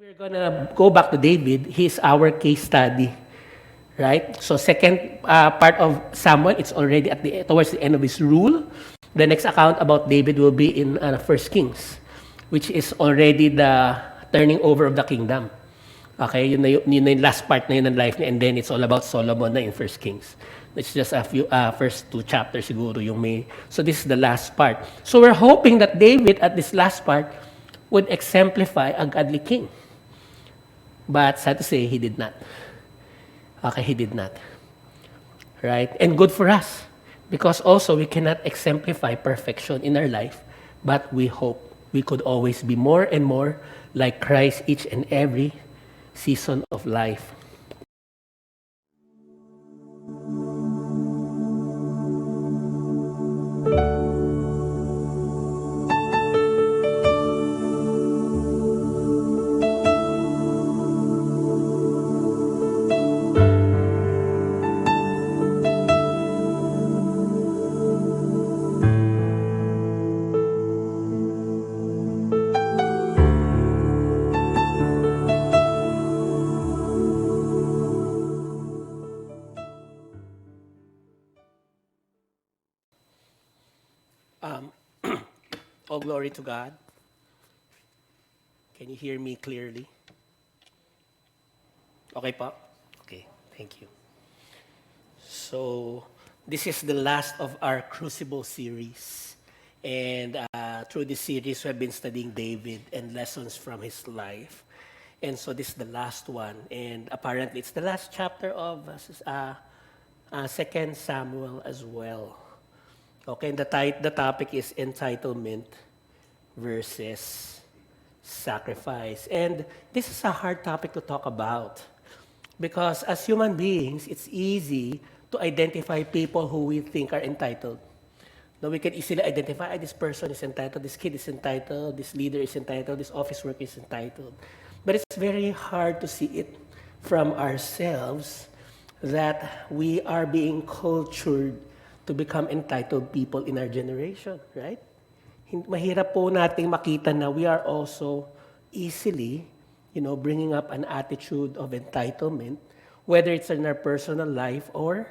we're gonna go back to David, he's our case study, right? So second part of Samuel, it's already towards the end of his rule. The next account about David will be in First Kings, which is already the turning over of the kingdom. Okay, yun na yung last part na yun ng life niya, and then it's all about Solomon na in First Kings. It's just a few first two chapters siguro yung may. So this is the last part. So we're hoping that David at this last part would exemplify a godly king. But sad to say, he did not. Okay, he did not. Right? And good for us. Because also, we cannot exemplify perfection in our life, but we hope we could always be more and more like Christ each and every season of life. All glory to God. Can you hear me clearly? Okay pa? Okay, thank you. So, this is the last of our Crucible series. And through this series, we have been studying David and lessons from his life. And so this is the last one. And apparently, it's the last chapter of 2 Samuel as well. Okay, and the topic is entitlement versus sacrifice. And this is a hard topic to talk about because as human beings, it's easy to identify people who we think are entitled. Now, we can easily identify, this person is entitled, this kid is entitled, this leader is entitled, this office worker is entitled. But it's very hard to see it from ourselves that we are being cultured to become entitled people in our generation, right? Mahirap po nating makita na we are also easily, bringing up an attitude of entitlement, whether it's in our personal life or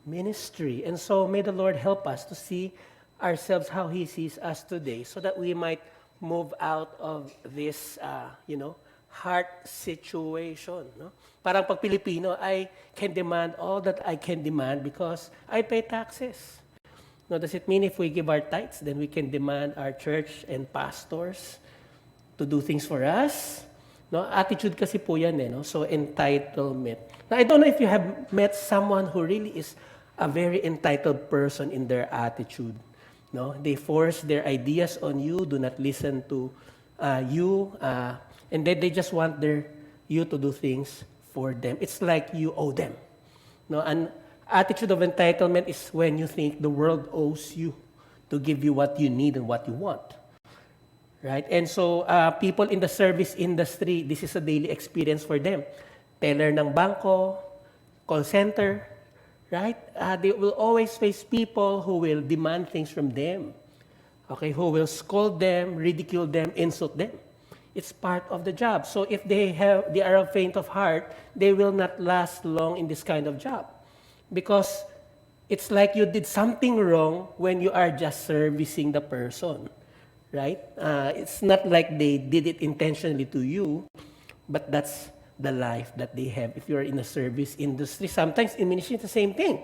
ministry. And so may the Lord help us to see ourselves how He sees us today so that we might move out of this, heart situation. No? Parang pag Pilipino, I can demand all that I can demand because I pay taxes. No, does it mean if we give our tithes, then we can demand our church and pastors to do things for us? No, attitude kasi po yan no? So entitlement. Now, I don't know if you have met someone who really is a very entitled person in their attitude. No, they force their ideas on you, do not listen to you, and then they just want you to do things for them. It's like you owe them. No, an attitude of entitlement is when you think the world owes you to give you what you need and what you want. Right? And so people in the service industry, this is a daily experience for them. Teller ng bangko, call center, right? They will always face people who will demand things from them. Okay, who will scold them, ridicule them, insult them. It's part of the job. So if they are a faint of heart, they will not last long in this kind of job. Because it's like you did something wrong when you are just servicing the person, right? It's not like they did it intentionally to you, but that's the life that they have. If you're in the service industry, sometimes in ministry, it's the same thing.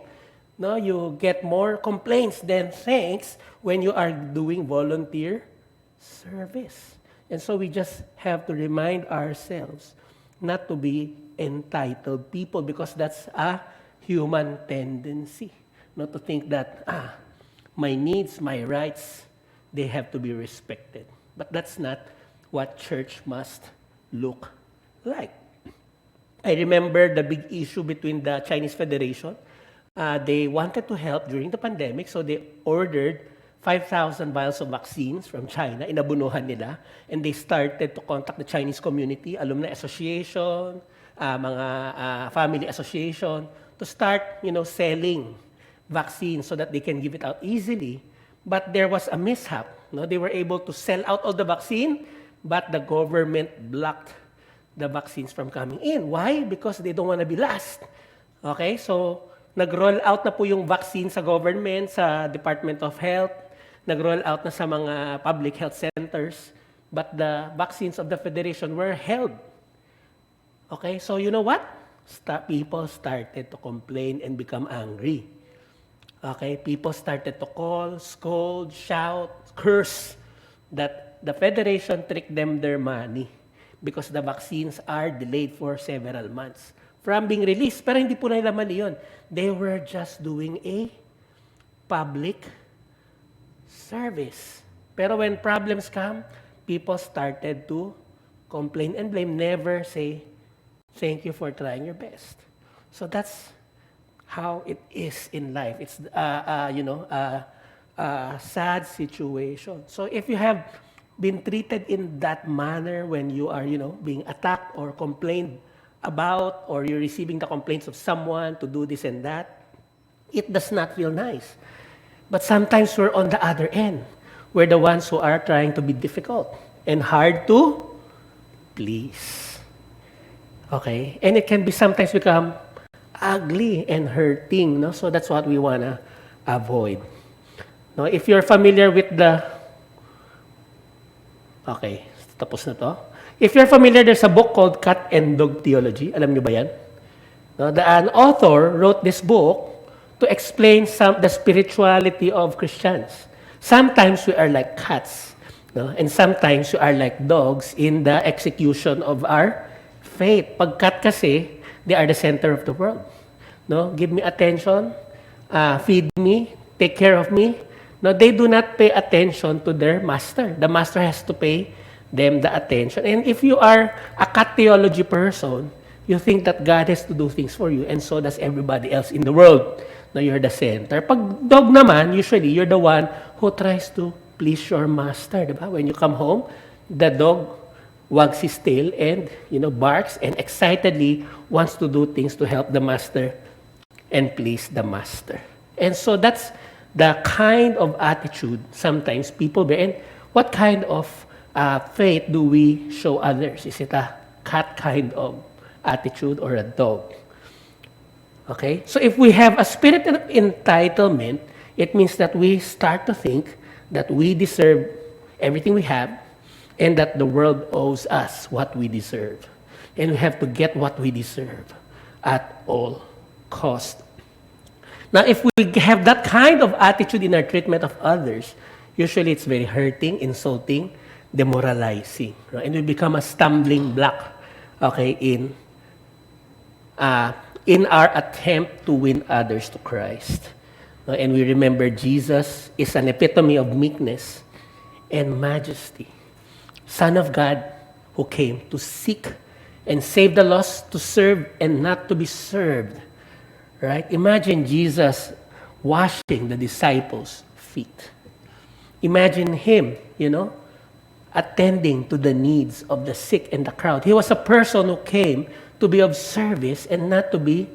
No, you get more complaints than thanks when you are doing volunteer service. And so we just have to remind ourselves not to be entitled people because that's a human tendency. Not to think that, my needs, my rights, they have to be respected. But that's not what church must look like. I remember the big issue between the Chinese Federation. They wanted to help during the pandemic, so they ordered 5,000 vials of vaccines from China, inabunuhan nila, and they started to contact the Chinese community, alumni association, mga family association, to start, selling vaccines so that they can give it out easily. But there was a mishap. No? They were able to sell out all the vaccine, but the government blocked the vaccines from coming in. Why? Because they don't want to be last. Okay? So, nag-roll out na po yung vaccine sa government, sa Department of Health, nag-roll out na sa mga public health centers, but the vaccines of the Federation were held. Okay? So, you know what? People started to complain and become angry. Okay? People started to call, scold, shout, curse that the Federation tricked them their money because the vaccines are delayed for several months from being released. Pero hindi po nila mali yun. They were just doing a public service. Pero when problems come, people started to complain and blame. Never say, thank you for trying your best. So that's how it is in life. It's, a sad situation. So if you have been treated in that manner when you are, being attacked or complained about, or you're receiving the complaints of someone to do this and that, it does not feel nice. But sometimes we're on the other end. We're the ones who are trying to be difficult and hard to please. Okay? And it can be sometimes become ugly and hurting. No? So that's what we want to avoid. No? If you're familiar with okay, tapos na to. If you're familiar, there's a book called Cat and Dog Theology. Alam niyo ba yan? No, an author wrote this book to explain the spirituality of Christians. Sometimes we are like cats, no? And sometimes we are like dogs in the execution of our faith. Pag cat kasi, they are the center of the world. No? Give me attention, feed me, take care of me. No, they do not pay attention to their master. The master has to pay them the attention. And if you are a cat theology person, you think that God has to do things for you, and so does everybody else in the world. No, you're the center. Pag dog naman, usually you're the one who tries to please your master. Diba? When you come home, the dog wags his tail and barks and excitedly wants to do things to help the master and please the master. And so that's the kind of attitude sometimes people bear. And what kind of faith do we show others? Is it a cat kind of attitude or a dog? Okay? So if we have a spirit of entitlement, it means that we start to think that we deserve everything we have and that the world owes us what we deserve. And we have to get what we deserve at all cost. Now, if we have that kind of attitude in our treatment of others, usually it's very hurting, insulting, demoralizing. Right? And we become a stumbling block, okay, in our attempt to win others to Christ. And we remember Jesus is an epitome of meekness and majesty. Son of God who came to seek and save the lost, to serve and not to be served. Right? Imagine Jesus washing the disciples' feet. Imagine him, attending to the needs of the sick and the crowd. He was a person who came to be of service and not to be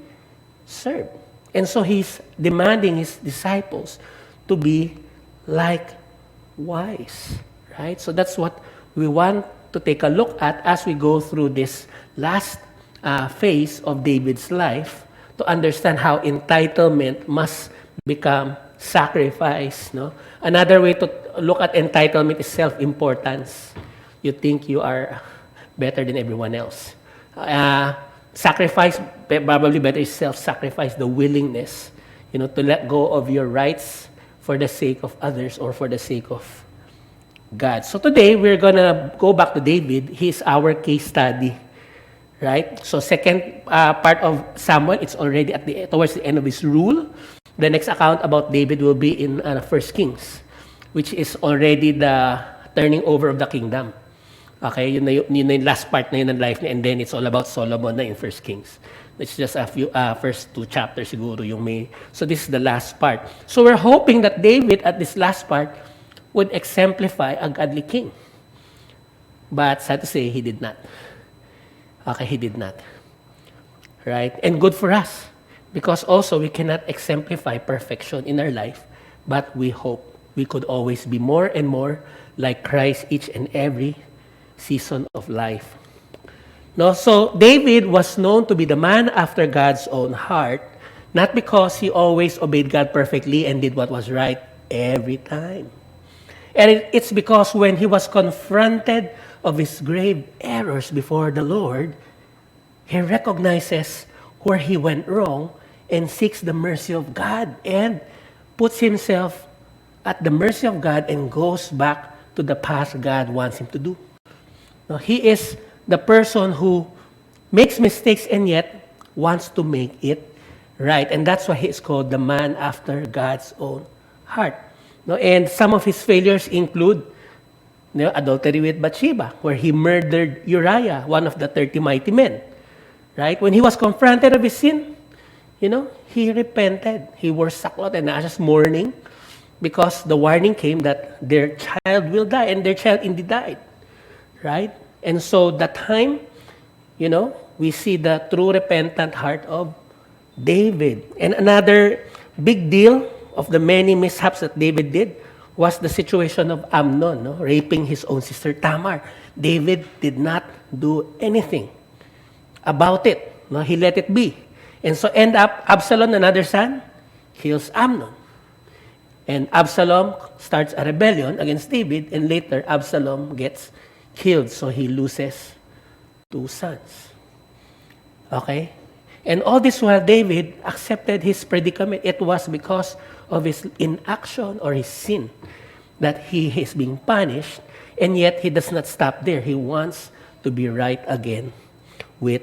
served. And so he's demanding his disciples to be likewise. Right? So that's what we want to take a look at as we go through this last phase of David's life, to understand how entitlement must become sacrifice. No? Another way to look at entitlement is self-importance. You think you are better than everyone else. Sacrifice, probably better, is self-sacrifice, the willingness, to let go of your rights for the sake of others or for the sake of God. So today, we're going to go back to David. He's our case study. Right? So second part of Samuel, it's already towards the end of his rule. The next account about David will be in 1 Kings, which is already the turning over of the kingdom. Okay, yun na yung last part na yun ng life niya, and then it's all about Solomon na in 1 Kings. It's just a few first 2 chapters siguro yung may. So this is the last part. So we're hoping that David at this last part would exemplify a godly king. But sad to say, he did not. Okay, he did not. Right? And good for us. Because also, we cannot exemplify perfection in our life, but we hope we could always be more and more like Christ each and every season of life. No, so David was known to be the man after God's own heart, not because he always obeyed God perfectly and did what was right every time. And it's because when he was confronted of his grave errors before the Lord, he recognizes where he went wrong and seeks the mercy of God and puts himself at the mercy of God and goes back to the path God wants him to do. Now, he is the person who makes mistakes and yet wants to make it right. And that's why he is called the man after God's own heart. No, and some of his failures include adultery with Bathsheba, where he murdered Uriah, one of the 30 mighty men. Right? When he was confronted of his sin, he repented. He wore sackcloth and ashes mourning because the warning came that their child will die, and their child indeed died. Right? And so that time, we see the true repentant heart of David. And another big deal of the many mishaps that David did was the situation of Amnon, raping his own sister Tamar. David did not do anything about it. No, he let it be. And so end up, Absalom, another son, kills Amnon. And Absalom starts a rebellion against David, and later Absalom gets killed. So he loses 2 sons. Okay? And all this while David accepted his predicament. It was because of his inaction or his sin that he is being punished, and yet he does not stop there. He wants to be right again with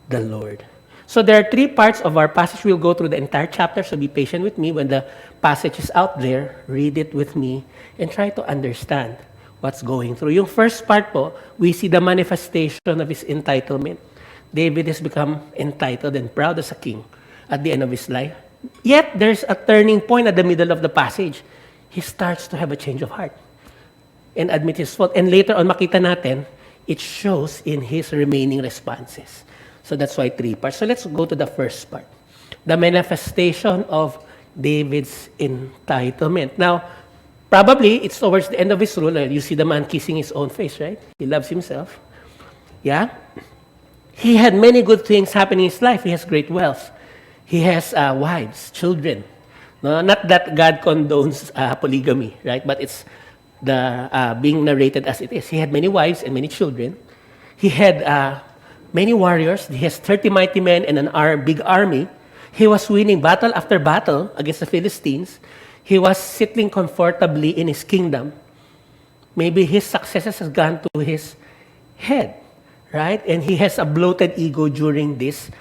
the Lord. So there are 3 parts of our passage. We'll go through the entire chapter, so be patient with me. When the passage is out there, read it with me and try to understand what's going through. Yung first part po, we see the manifestation of his entitlement. David has become entitled and proud as a king at the end of his life. Yet, there's a turning point at the middle of the passage. He starts to have a change of heart and admit his fault. And later on, makita natin, it shows in his remaining responses. So that's why 3 parts. So let's go to the first part. The manifestation of David's entitlement. Now, probably, it's towards the end of his rule. You see the man kissing his own face, right? He loves himself. Yeah? He had many good things happening in his life. He has great wealth. He has wives, children. No, not that God condones polygamy, right? But it's the being narrated as it is. He had many wives and many children. He had many warriors. He has 30 mighty men and a big army. He was winning battle after battle against the Philistines. He was sitting comfortably in his kingdom. Maybe his successes has gone to his head, right? And he has a bloated ego during this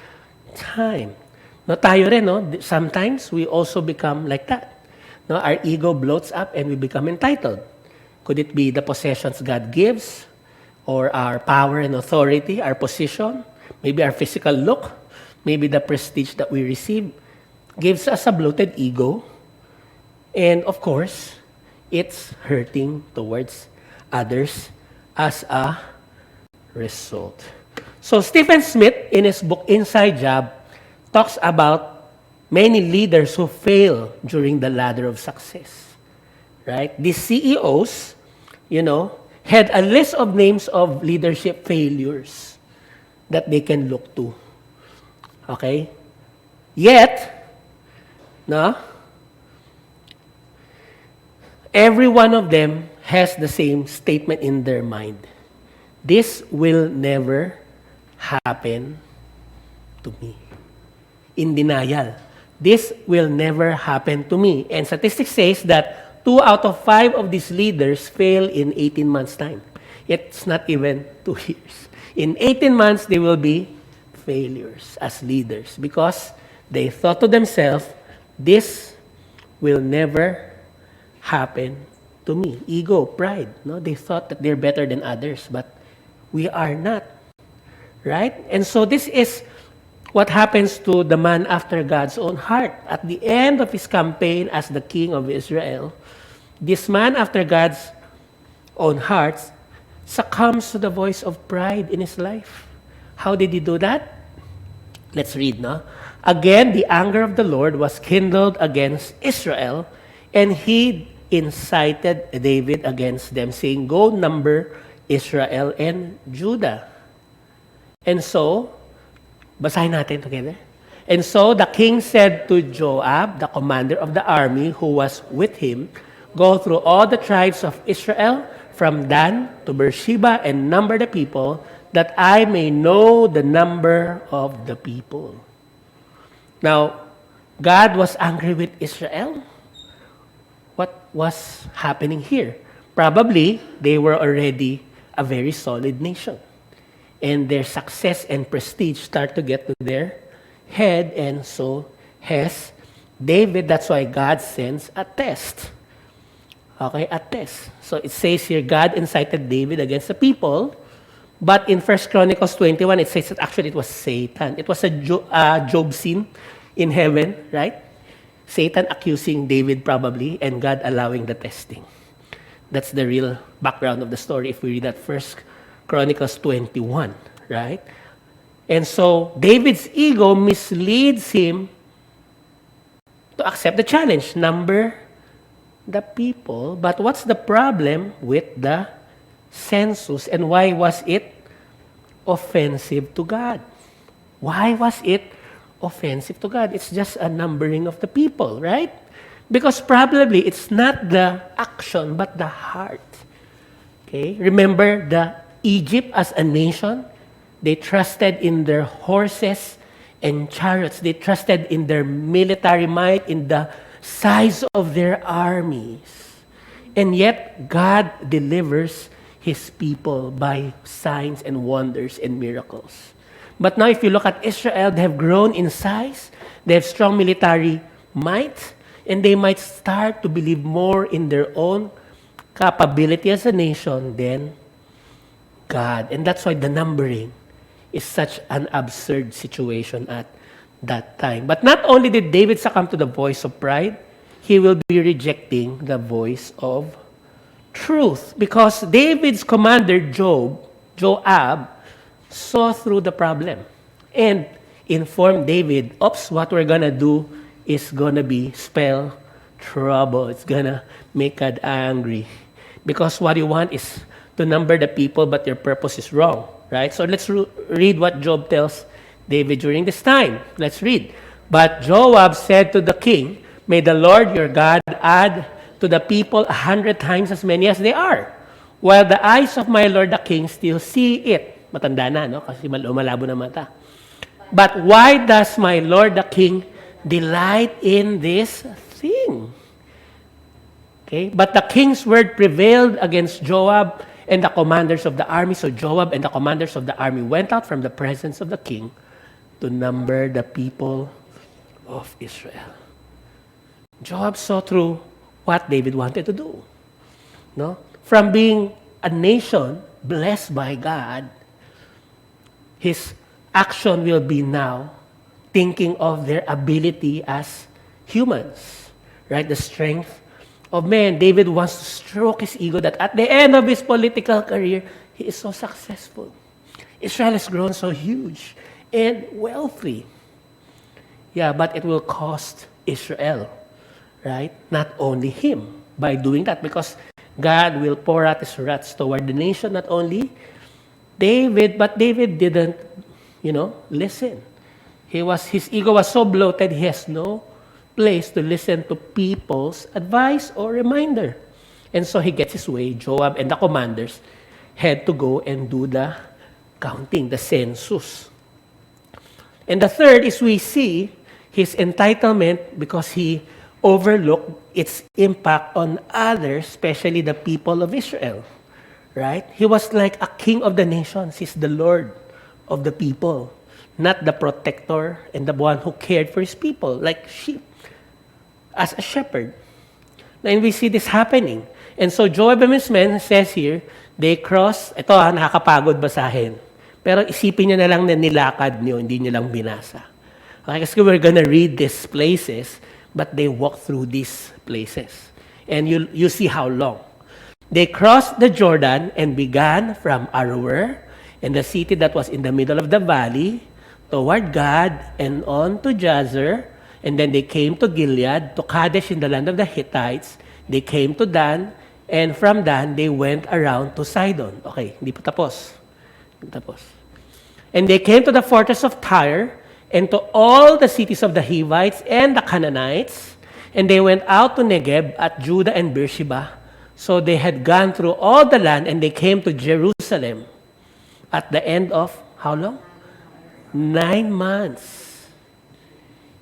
time. No, tayo rin, no? Sometimes we also become like that. No, our ego bloats up and we become entitled. Could it be the possessions God gives, or our power and authority, our position, maybe our physical look, maybe the prestige that we receive gives us a bloated ego. And of course, it's hurting towards others as a result. So Stephen Smith, in his book Inside Job, talks about many leaders who fail during the ladder of success. Right? These CEOs, had a list of names of leadership failures that they can look to. Okay? Yet, every one of them has the same statement in their mind. This will never happen to me. In denial. This will never happen to me. And statistics says that 2 out of 5 of these leaders fail in 18 months' time. It's not even 2 years. In 18 months, they will be failures as leaders because they thought to themselves, this will never happen to me. Ego, pride. No? They thought that they're better than others, but we are not. Right? And so this is what happens to the man after God's own heart. At the end of his campaign as the king of Israel, this man after God's own heart succumbs to the voice of pride in his life. How did he do that? Let's read, no? Again, the anger of the Lord was kindled against Israel, and he incited David against them, saying, go number Israel and Judah. And so, basahin natin together. And so the king said to Joab, the commander of the army who was with him, "Go through all the tribes of Israel, from Dan to Beersheba, and number the people, that I may know the number of the people." Now, God was angry with Israel. What was happening here? Probably, they were already a very solid nation. And their success and prestige start to get to their head, and so has David. That's why God sends a test. Okay, a test. So it says here, God incited David against the people, but in 1 Chronicles 21, it says that actually it was Satan. It was a Job scene in heaven, right? Satan accusing David probably, and God allowing the testing. That's the real background of the story if we read that 1 Chronicles 21, right? And so David's ego misleads him to accept the challenge, number the people. But what's the problem with the census, and why was it offensive to God? Why was it offensive to God? It's just a numbering of the people, right? Because probably it's not the action but the heart. Okay? Remember Egypt as a nation, they trusted in their horses and chariots. They trusted in their military might, in the size of their armies. And yet, God delivers His people by signs and wonders and miracles. But now if you look at Israel, they have grown in size, they have strong military might, and they might start to believe more in their own capability as a nation than God. And that's why the numbering is such an absurd situation at that time. But not only did David succumb to the voice of pride, he will be rejecting the voice of truth. Because David's commander, Joab, saw through the problem and informed David, oops, what we're going to do is going to be spell trouble. It's going to make God angry. Because what you want is to number the people, but your purpose is wrong, right? So let's read what Job tells David during this time. Let's read. But Joab said to the king, "May the Lord your God add to the people 100 times as many as they are, while the eyes of my Lord the king still see it." Matanda na, no? Kasi malabo na mata. "But why does my Lord the king delight in this thing?" Okay? But the king's word prevailed against Joab and the commanders of the army. So Joab and the commanders of the army went out from the presence of the king to number the people of Israel. Joab saw through what David wanted to do. No? From being a nation blessed by God, his action will be now thinking of their ability as humans, right? The strength of man. David wants to stroke his ego that at the end of his political career, he is so successful. Israel has grown so huge and wealthy. Yeah, but it will cost Israel, right? Not only him by doing that, because God will pour out his wrath toward the nation, not only David, but David didn't, listen. His ego was so bloated, he has no place to listen to people's advice or reminder. And so he gets his way. Joab and the commanders had to go and do the counting, the census. And the third is we see his entitlement because he overlooked its impact on others, especially the people of Israel. Right? He was like a king of the nations. He's the Lord of the people, not the protector and the one who cared for his people, like sheep, as a shepherd. And we see this happening. And so Joab and his men says here, they cross, ito nakakapagod basahin. Pero isipin nyo na lang na nilakad nyo, hindi nyo lang binasa. Okay, kasi we're gonna read these places, but they walk through these places. And you see how long. They crossed the Jordan and began from Aroer, and the city that was in the middle of the valley, toward Gad, and on to Jazer. And then they came to Gilead, to Kadesh in the land of the Hittites. They came to Dan, and from Dan, they went around to Sidon. Okay, hindi pa tapos. And they came to the fortress of Tyre and to all the cities of the Hivites and the Canaanites, and they went out to Negeb at Judah and Beersheba. So they had gone through all the land, and they came to Jerusalem at the end of, how long? 9 months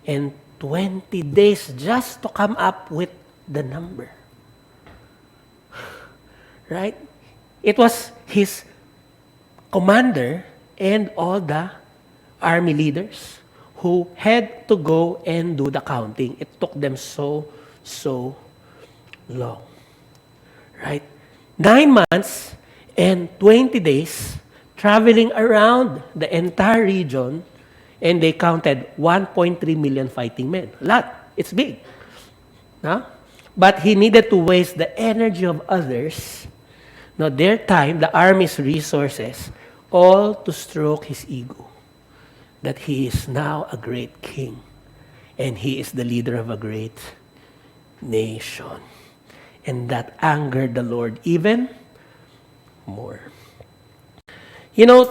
and 20 days just to come up with the number. Right? It was his commander and all the army leaders who had to go and do the counting. It took them so long. Right? 9 months and 20 days traveling around the entire region, and they counted 1.3 million fighting men. A lot. It's big. No? But he needed to waste the energy of others, their time, the army's resources, all to stroke his ego. That he is now a great king, and he is the leader of a great nation. And that angered the Lord even more.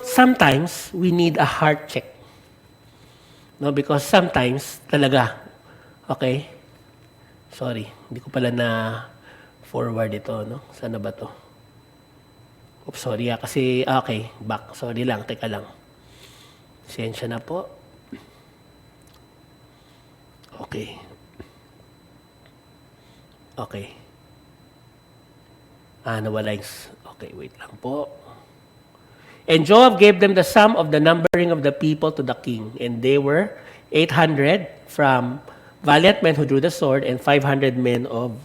Sometimes we need a heart check. No, because sometimes talaga, okay? Sorry, hindi ko pala na forward ito, no? Sana ba to? Oops, sorry kasi, okay, back. Sorry lang, teka lang. Sensya na po. Okay. Okay. Nawala yung... Okay, wait lang po. And Joab gave them the sum of the numbering of the people to the king. And they were 800 from valiant men who drew the sword and 500 men of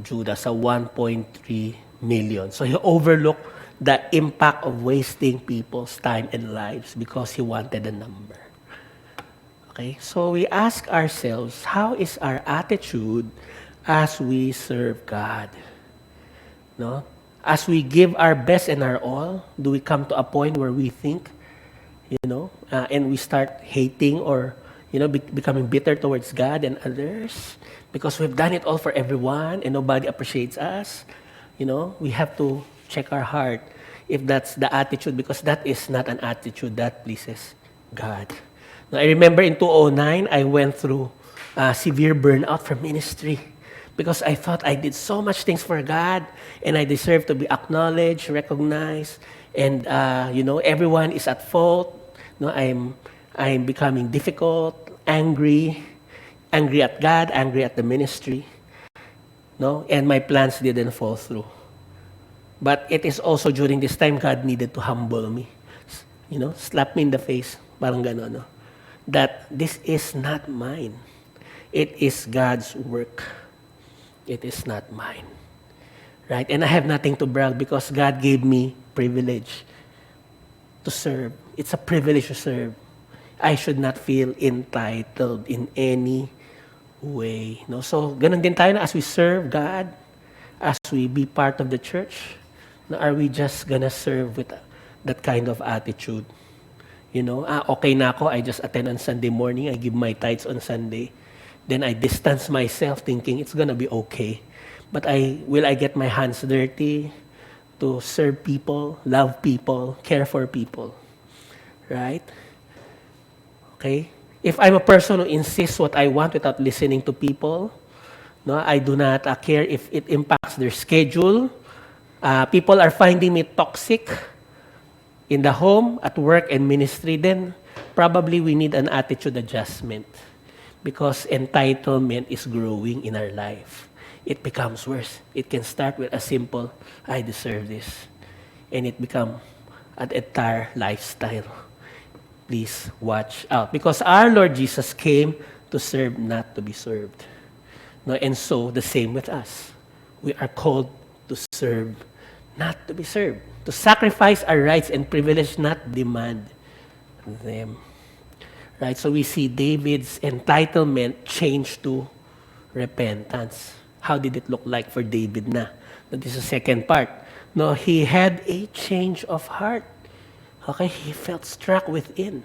Judah. So 1.3 million. So he overlooked the impact of wasting people's time and lives because he wanted a number. Okay? So we ask ourselves, how is our attitude as we serve God? No? As we give our best and our all, do we come to a point where we think, and we start hating or, becoming bitter towards God and others because we've done it all for everyone and nobody appreciates us? We have to check our heart if that's the attitude, because that is not an attitude that pleases God. Now, I remember in 2009, I went through severe burnout from ministry. Because I thought I did so much things for God, and I deserve to be acknowledged, recognized, and everyone is at fault. I'm becoming difficult, angry at God, angry at the ministry. And my plans didn't fall through. But it is also during this time God needed to humble me, slap me in the face, parang gano'n, that this is not mine. It is God's work. It is not mine. Right? And I have nothing to brag because God gave me privilege to serve. It's a privilege to serve. I should not feel entitled in any way. So, ganun din tayo na as we serve God, as we be part of the church, are we just gonna serve with that kind of attitude? Okay na ako, I just attend on Sunday morning, I give my tithes on Sunday. Then I distance myself thinking it's gonna be okay. But will I get my hands dirty to serve people, love people, care for people? Right? Okay? If I'm a person who insists what I want without listening to people, I do not care if it impacts their schedule. People are finding me toxic in the home, at work, and ministry, then probably we need an attitude adjustment. Because entitlement is growing in our life. It becomes worse. It can start with a simple, I deserve this. And it becomes an entire lifestyle. Please watch out. Because our Lord Jesus came to serve, not to be served. And so, the same with us. We are called to serve, not to be served. To sacrifice our rights and privilege, not demand them. Right? So we see David's entitlement change to repentance. How did it look like for David na? This is the second part. He had a change of heart. Okay? He felt struck within.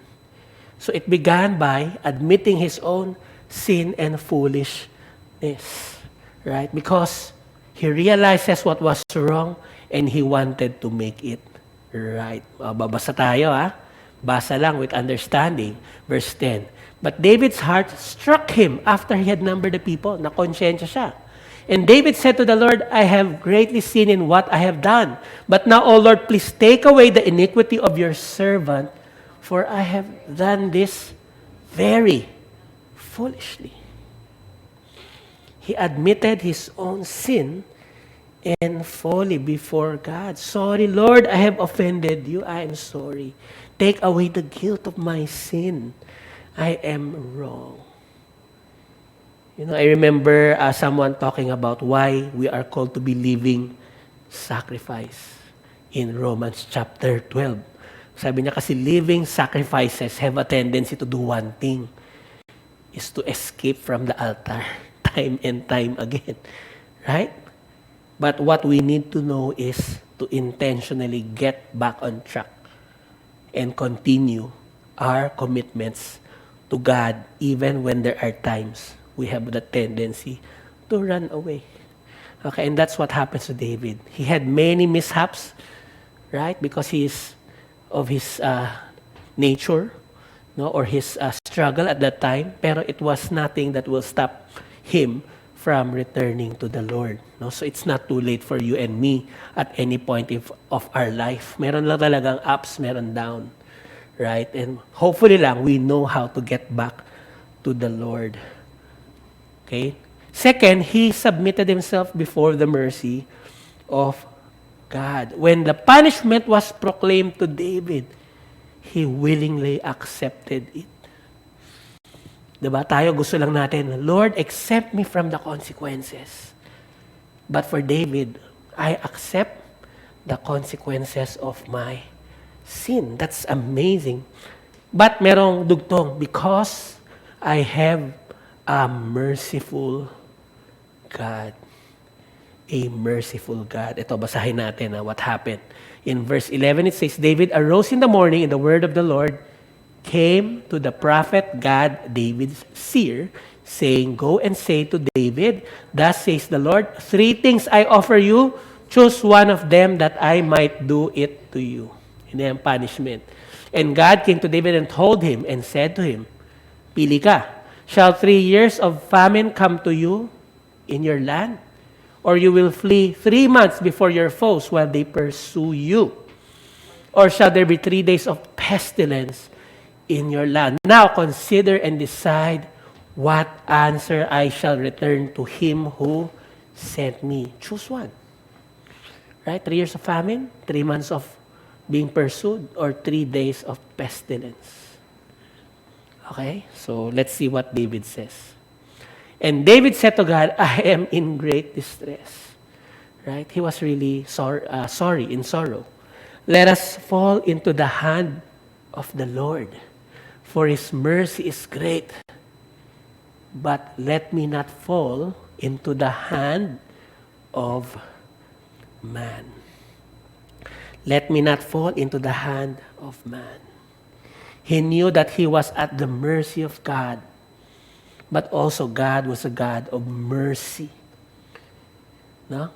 So it began by admitting his own sin and foolishness. Right? Because he realizes what was wrong and he wanted to make it Right. Babasa tayo, ha? Basa lang with understanding. Verse 10. But David's heart struck him after he had numbered the people. Nakonsensya siya. And David said to the Lord, I have greatly sinned in what I have done. But now, O Lord, please take away the iniquity of your servant, for I have done this very foolishly. He admitted his own sin and folly before God. Sorry, Lord, I have offended you. I am sorry. Take away the guilt of my sin. I am wrong. You know, I remember someone talking about why we are called to be living sacrifice in Romans chapter 12. Sabi niya kasi living sacrifices have a tendency to do one thing, is to escape from the altar time and time again. Right? But what we need to know is to intentionally get back on track and continue our commitments to God even when there are times we have the tendency to run away. Okay, and that's what happens to David. He had many mishaps, right? Because of his nature, no, or his struggle at that time. Pero it was nothing that will stop him from returning to the Lord. No? So it's not too late for you and me at any point of our life. Meron lang talagang ups, meron down. Right? And hopefully lang, we know how to get back to the Lord. Okay? Second, he submitted himself before the mercy of God. When the punishment was proclaimed to David, he willingly accepted it. Diba? Tayo gusto lang natin, Lord, accept me from the consequences. But for David, I accept the consequences of my sin. That's amazing. But merong dugtong, because I have a merciful God. A merciful God. Ito, basahin natin what happened. In verse 11, it says, David arose in the morning, and the word of the Lord came to the prophet Gad, David's seer, saying, Go and say to David, Thus says the Lord, 3 things I offer you, choose one of them that I might do it to you. Hindi ang punishment. And God came to David and told him and said to him, Pili ka, shall 3 years of famine come to you in your land? Or you will flee 3 months before your foes while they pursue you? Or shall there be 3 days of pestilence in your land? Now consider and decide what answer I shall return to him who sent me. Choose one. Right? 3 years of famine, 3 months of being pursued, or 3 days of pestilence. Okay? So let's see what David says. And David said to God, I am in great distress. Right? He was really sorry, in sorrow. Let us fall into the hand of the Lord, for his mercy is great. But let me not fall into the hand of man. Let me not fall into the hand of man. He knew that he was at the mercy of God, but also God was a God of mercy. No?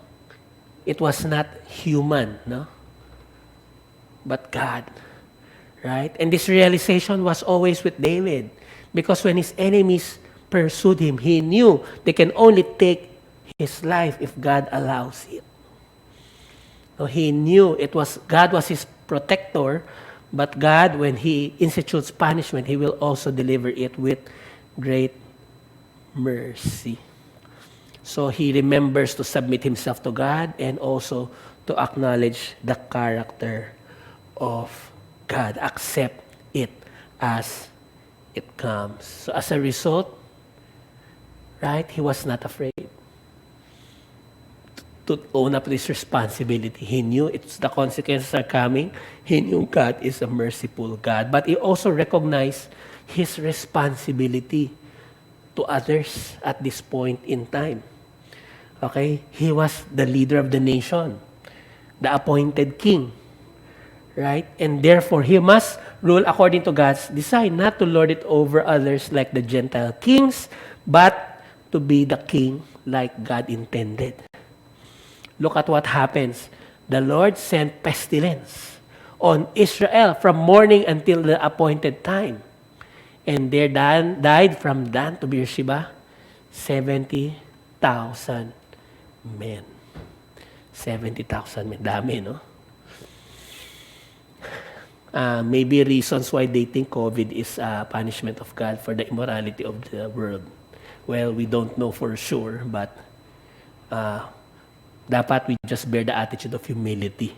It was not human, no? But God. Right? And this realization was always with David, because when his enemies pursued him, he knew they can only take his life if God allows it. So he knew God was his protector, but God, when he institutes punishment, he will also deliver it with great mercy. So he remembers to submit himself to God and also to acknowledge the character of God. Accept it as it comes. So as a result, right, he was not afraid to own up to this responsibility. He knew the consequences are coming. He knew God is a merciful God. But he also recognized his responsibility to others at this point in time. Okay? He was the leader of the nation, the appointed king. Right? And therefore, he must rule according to God's design, not to lord it over others like the Gentile kings, but to be the king like God intended. Look at what happens. The Lord sent pestilence on Israel from morning until the appointed time. And there died from Dan to Beersheba 70,000 men. 70,000 men. Dami, no? Maybe reasons why they think COVID is a punishment of God for the immorality of the world. Well, we don't know for sure, but dapat we just bear the attitude of humility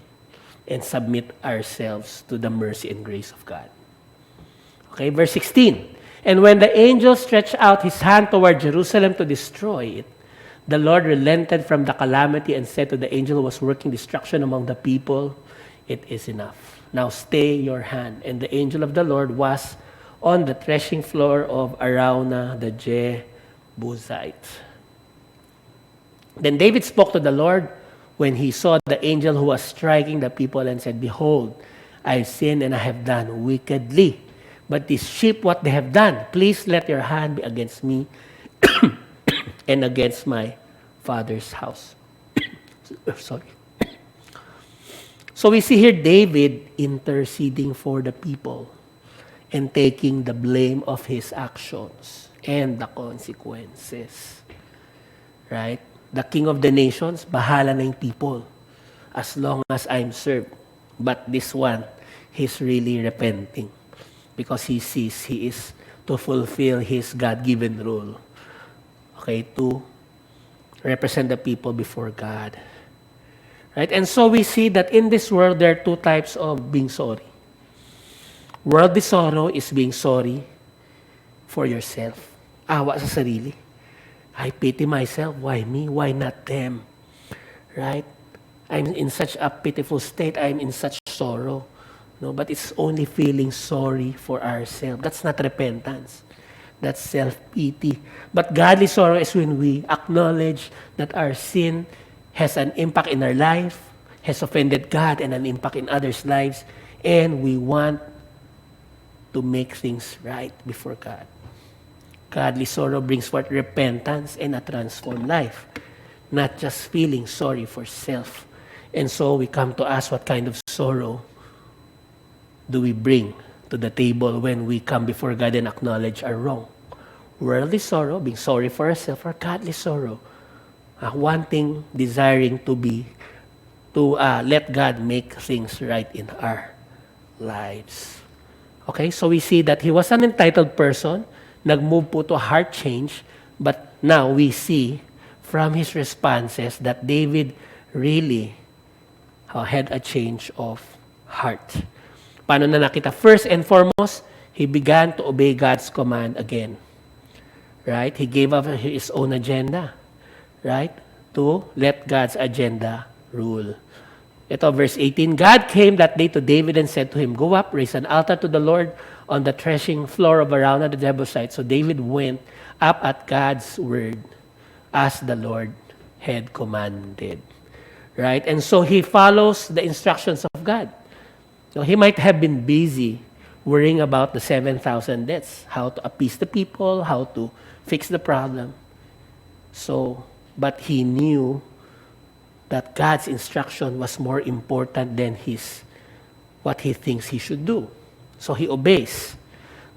and submit ourselves to the mercy and grace of God. Okay, verse 16. And when the angel stretched out his hand toward Jerusalem to destroy it, the Lord relented from the calamity and said to the angel who was working destruction among the people, "It is enough. Now stay your hand." And the angel of the Lord was on the threshing floor of Araunah the Jebusite. Then David spoke to the Lord when he saw the angel who was striking the people and said, "Behold, I have sinned and I have done wickedly. But these sheep, what they have done, please let your hand be against me and against my father's house." Sorry. So we see here David interceding for the people and taking the blame of his actions and the consequences. Right? The king of the nations, bahala na yung people as long as I'm served. But this one, he's really repenting because he sees he is to fulfill his God-given role. Okay, to represent the people before God. Right? And so we see that in this world, there are two types of being sorry. Worldly sorrow is being sorry for yourself. Awa sa sarili. I pity myself. Why me? Why not them? Right? I'm in such a pitiful state. I'm in such sorrow. No, but it's only feeling sorry for ourselves. That's not repentance. That's self-pity. But godly sorrow is when we acknowledge that our sin has an impact in our life, has offended God and an impact in others' lives, and we want to make things right before God. Godly sorrow brings forth repentance and a transformed life, not just feeling sorry for self. And so we come to ask, what kind of sorrow do we bring to the table when we come before God and acknowledge our wrong? Worldly sorrow, being sorry for ourselves, or godly sorrow, wanting, desiring to let God make things right in our lives. Okay, so we see that he was an entitled person, nag-move po to a heart change, but now we see from his responses that David really had a change of heart. Paano na nakita? First and foremost, he began to obey God's command again. Right? He gave up his own agenda. Right? To let God's agenda rule. Ito, verse 18, God came that day to David and said to him, "Go up, raise an altar to the Lord on the threshing floor of Araunah the Jebusite." So David went up at God's word as the Lord had commanded. Right? And so he follows the instructions of God. So he might have been busy worrying about the 7,000 deaths, how to appease the people, how to fix the problem. So, but he knew that God's instruction was more important than what he thinks he should do. So he obeys.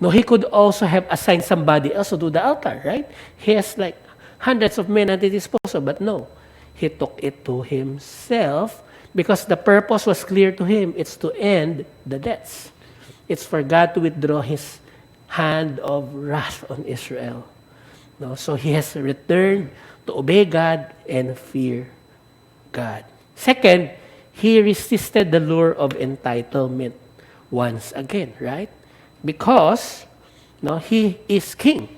No, he could also have assigned somebody else to do the altar, right? He has like hundreds of men at his disposal, but no. He took it to himself because the purpose was clear to him. It's to end the deaths. It's for God to withdraw his hand of wrath on Israel. No, so he has returned to obey God and fear God. Second, he resisted the lure of entitlement once again, right? Because he is king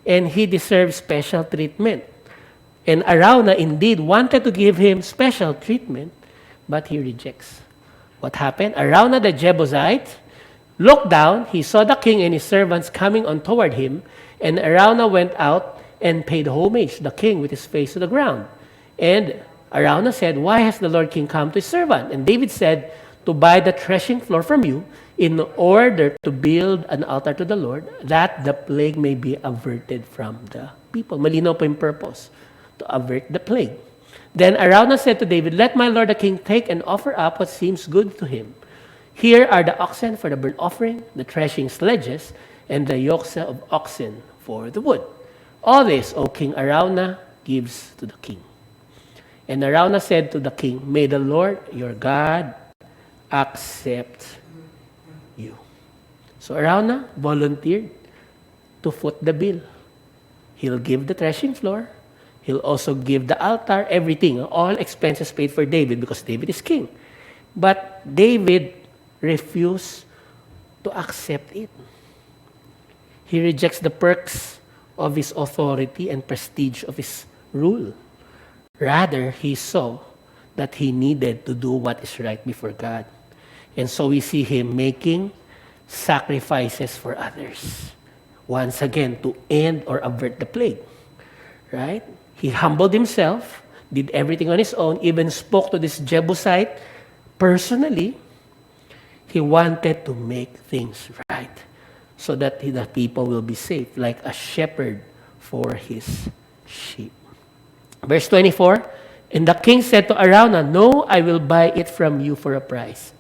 and he deserves special treatment. And Araunah indeed wanted to give him special treatment, but he rejects. What happened? Araunah the Jebusite looked down, he saw the king and his servants coming on toward him, and Araunah went out and paid homage to the king with his face to the ground. And Araunah said, "Why has the Lord King come to his servant?" And David said, "To buy the threshing floor from you in order to build an altar to the Lord, that the plague may be averted from the people." Malinaw po yung purpose, to avert the plague. Then Araunah said to David, "Let my lord the king take and offer up what seems good to him." Here are the oxen for the burnt offering, the threshing sledges, and the yokes of oxen for the wood. All this, O King Araunah, gives to the king. And Araunah said to the king, May the Lord your God accept you. So Araunah volunteered to foot the bill. He'll give the threshing floor. He'll also give the altar, everything, all expenses paid for David because David is king. But David refused to accept it. He rejects the perks of his authority and prestige of his rule. Rather, he saw that he needed to do what is right before God. And so we see him making sacrifices for others. Once again, to end or avert the plague. Right? He humbled himself, did everything on his own, even spoke to this Jebusite personally. He wanted to make things right so that the people will be safe, like a shepherd for his sheep. Verse 24, and the king said to Araunah, No, I will buy it from you for a price.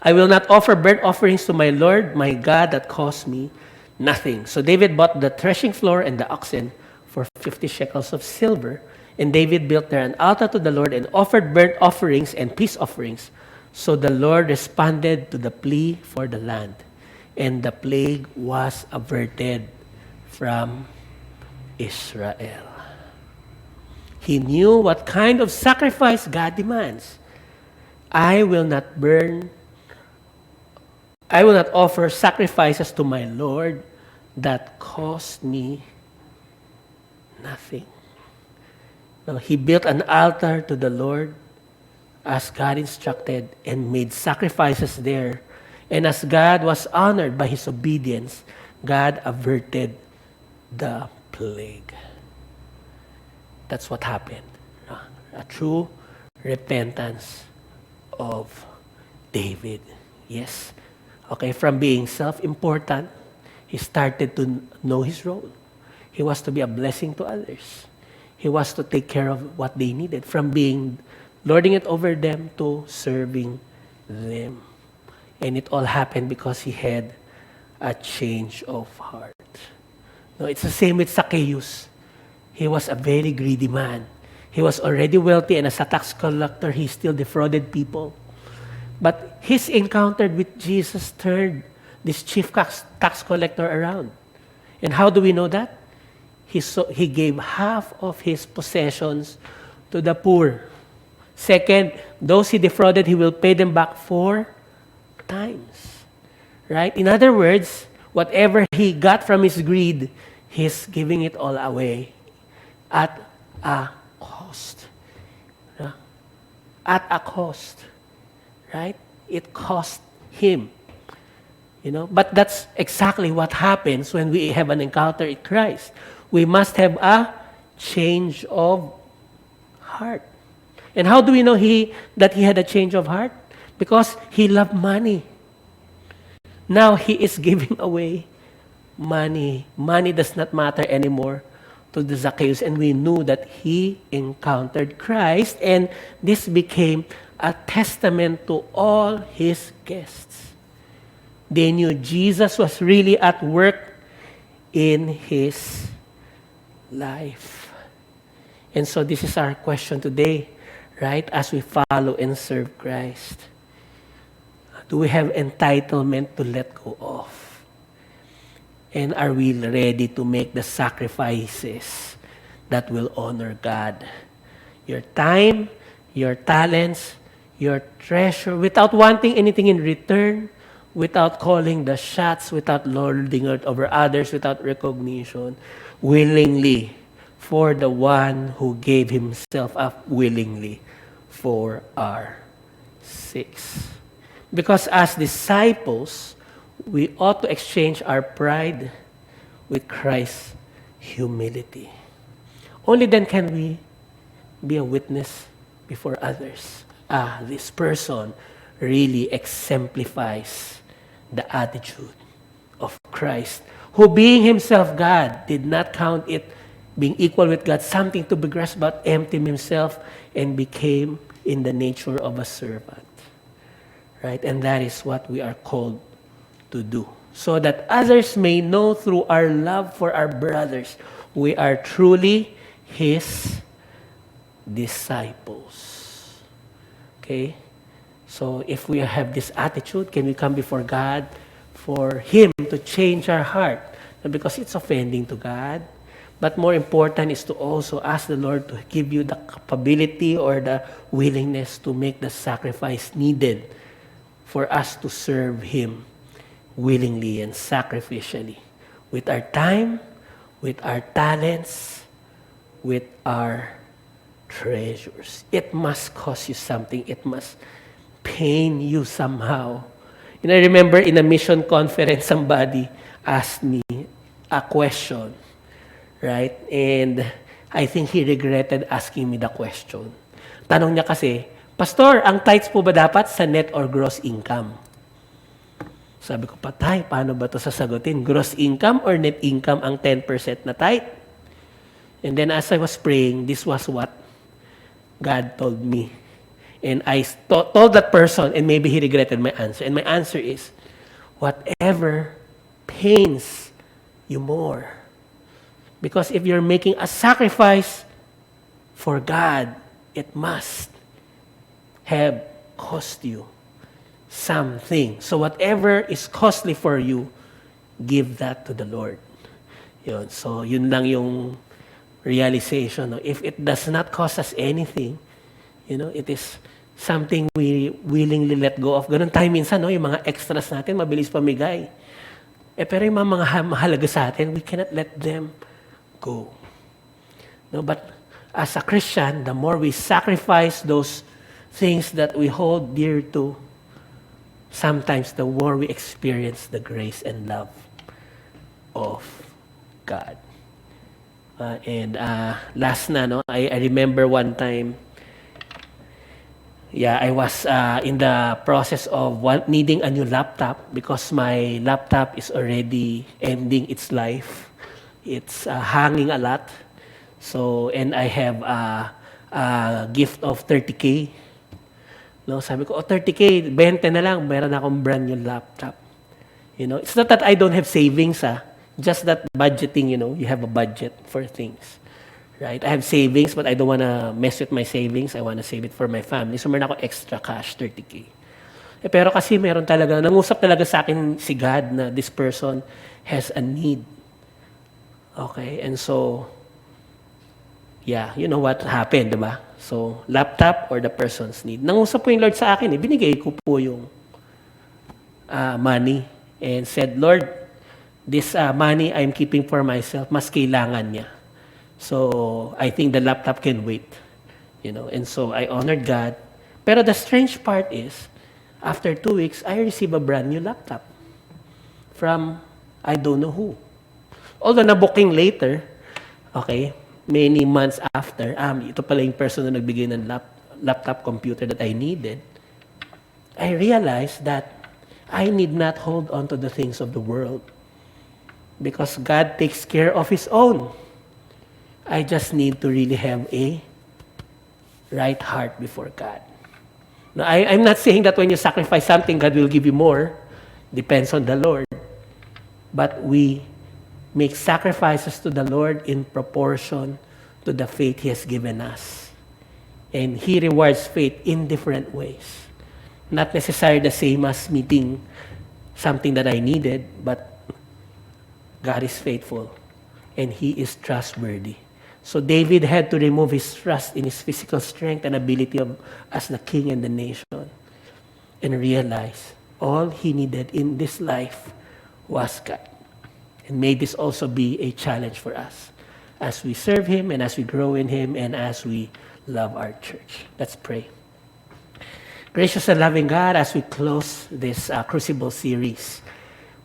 I will not offer burnt offerings to my Lord, my God, that cost me nothing. So David bought the threshing floor and the oxen for 50 shekels of silver. And David built there an altar to the Lord and offered burnt offerings and peace offerings. So the Lord responded to the plea for the land. And the plague was averted from Israel. He knew what kind of sacrifice God demands. I will not offer sacrifices to my Lord that cost me nothing. Now, he built an altar to the Lord as God instructed and made sacrifices there. And as God was honored by his obedience, God averted the plague. That's what happened. A true repentance of David. Yes. Okay, from being self-important, he started to know his role. He was to be a blessing to others. He was to take care of what they needed, from being lording it over them to serving them. And it all happened because he had a change of heart. No, it's the same with Zacchaeus. He was a very greedy man. He was already wealthy, and as a tax collector, he still defrauded people. But his encounter with Jesus turned this chief tax collector around. And how do we know that? He gave half of his possessions to the poor. Second, those he defrauded, he will pay them back 4 times. Right? In other words, whatever he got from his greed, he's giving it all away at a cost. At a cost. Right? It cost him. But that's exactly what happens when we have an encounter with Christ. We must have a change of heart. And how do we know that he had a change of heart? Because he loved money. Now he is giving away money. Money does not matter anymore to the Zacchaeus. And we knew that he encountered Christ, and this became a testament to all his guests. They knew Jesus was really at work in his life. And so this is our question today, right? As we follow and serve Christ. Do we have entitlement to let go of? And are we ready to make the sacrifices that will honor God? Your time, your talents, your treasure, without wanting anything in return, without calling the shots, without lording it over others, without recognition, willingly, for the one who gave himself up willingly for our sakes. Because as disciples, we ought to exchange our pride with Christ's humility. Only then can we be a witness before others. This person really exemplifies the attitude of Christ, who being himself God, did not count it being equal with God something to be grasped, but emptied himself and became in the nature of a servant. right? And that is what we are called to do. So that others may know through our love for our brothers, we are truly His disciples. Okay? So if we have this attitude, can we come before God for Him to change our heart? Not because it's offending to God, but more important is to also ask the Lord to give you the capability or the willingness to make the sacrifice needed for us to serve Him willingly and sacrificially. With our time, with our talents, with our treasures. It must cost you something. It must pain you somehow. And I remember in a mission conference, somebody asked me a question, right? And I think he regretted asking me the question. Tanong niya kasi, Pastor, ang tithes po ba dapat sa net or gross income? Sabi ko, patay, paano ba ito sasagutin? Gross income or net income ang 10% na tithe? And then as I was praying, this was what God told me. And I told that person, and maybe he regretted my answer. And my answer is, whatever pains you more. Because if you're making a sacrifice for God, it must have cost you something. So whatever is costly for you, give that to the Lord. Yun. So yun lang yung realization. No? If it does not cost us anything, it is something we willingly let go of. Ganun tayo minsan, no? Yung mga extras natin, mabilis pamigay. Pero yung mga mahalaga sa atin, we cannot let them go. No, but as a Christian, the more we sacrifice those things that we hold dear to, sometimes the more we experience the grace and love of God. Last na, no, I remember one time, I was in the process of needing a new laptop because my laptop is already ending its life. It's hanging a lot. So, and I have a gift of 30K. No, sabi ko, 30K, 20 na lang, meron akong brand new laptop. It's not that I don't have savings, just that budgeting, you have a budget for things. Right? I have savings, but I don't want to mess with my savings. I want to save it for my family. So, meron ako extra cash, 30K. Pero kasi meron talaga, nangusap talaga sa akin si God na this person has a need. Okay? And so, you know what happened, diba? So, laptop or the person's need. Nangusap po yung Lord sa akin, binigay ko po yung money and said, Lord, this money I'm keeping for myself, mas kailangan niya. So, I think the laptop can wait. And so I honored God. Pero the strange part is, after 2 weeks, I received a brand new laptop from I don't know who. Although na-booking later, okay, many months after, ito pala yung person na nagbigay ng laptop computer that I needed, I realized that I need not hold on to the things of the world because God takes care of His own. I just need to really have a right heart before God. Now, I'm not saying that when you sacrifice something, God will give you more. Depends on the Lord. But we make sacrifices to the Lord in proportion to the faith He has given us. And He rewards faith in different ways. Not necessarily the same as meeting something that I needed, but God is faithful and He is trustworthy. So David had to remove his trust in his physical strength and ability as the king in the nation and realize all he needed in this life was God. And may this also be a challenge for us as we serve Him and as we grow in Him and as we love our church. Let's pray. Gracious and loving God, as we close this Crucible series,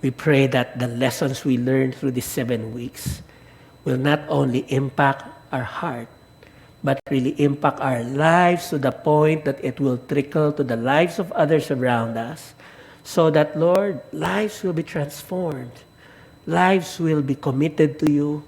we pray that the lessons we learned through these 7 weeks will not only impact our heart, but really impact our lives to the point that it will trickle to the lives of others around us, so that, Lord, lives will be transformed. Lives will be committed to you.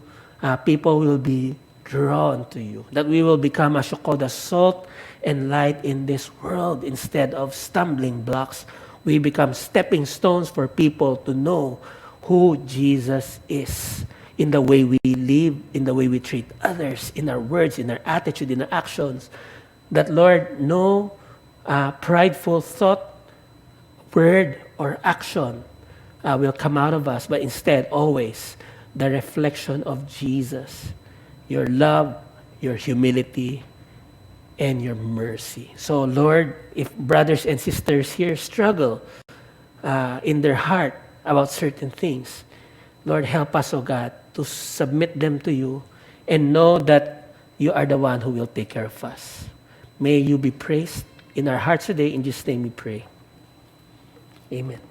People will be drawn to you. That we will become, as you call, the salt and light in this world. Instead of stumbling blocks, we become stepping stones for people to know who Jesus is in the way we live, in the way we treat others, in our words, in our attitude, in our actions. That, Lord, no prideful thought, word, or action will come out of us, but instead, always, the reflection of Jesus, your love, your humility, and your mercy. So, Lord, if brothers and sisters here struggle in their heart about certain things, Lord, help us, O God, to submit them to you and know that you are the one who will take care of us. May you be praised in our hearts today. In Jesus' name we pray. Amen.